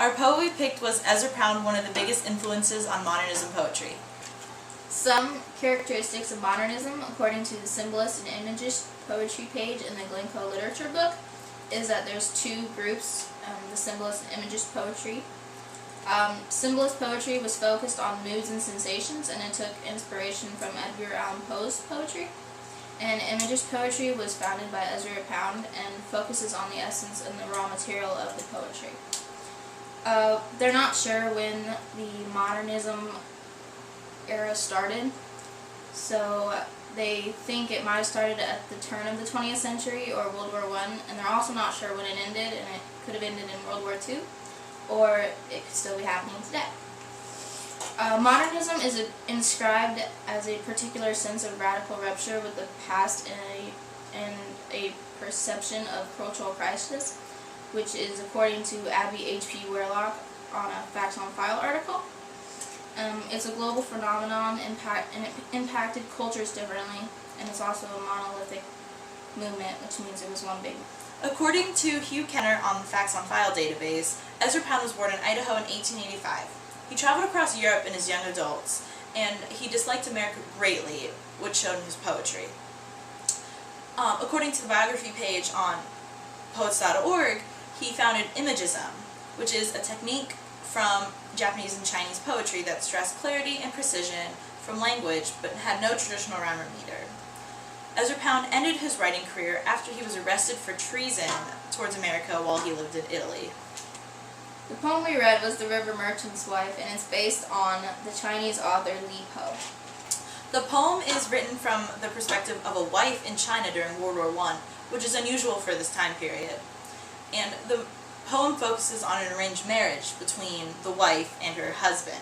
Our poet we picked was Ezra, one of the biggest influences on modernism poetry. Some characteristics of modernism, according to the Symbolist and Imagist poetry page in the Glencoe Literature book, is that there's two groups, the Symbolist and Imagist poetry. Symbolist poetry was focused on moods and sensations, and it took inspiration from Edgar Allan Poe's poetry. And Imagist poetry was founded by Ezra Pound and focuses on the essence and the raw material of the poetry. They're not sure when the modernism era started, so they think it might have started at the turn of the 20th century or World War I, and they're also not sure when it ended, and it could have ended in World War II, or it could still be happening today. Modernism is inscribed as a particular sense of radical rupture with the past and a perception of cultural crisis, which is according to Abby H.P. Warlock on a Facts on File article. It's a global phenomenon and it impacted cultures differently, and it's also a monolithic movement, which means it was one big. According to Hugh Kenner on the Facts on File database, Ezra Pound was born in Idaho in 1885. He traveled across Europe in his young adults, and he disliked America greatly, which showed in his poetry. According to the biography page on poets.org, he founded Imagism, which is a technique from Japanese and Chinese poetry that stressed clarity and precision from language, but had no traditional rhyme or meter. Ezra Pound ended his writing career after he was arrested for treason towards America while he lived in Italy. The poem we read was The River Merchant's Wife, and it's based on the Chinese author Li Po. The poem is written from the perspective of a wife in China during World War I, which is unusual for this time period. And the poem focuses on an arranged marriage between the wife and her husband.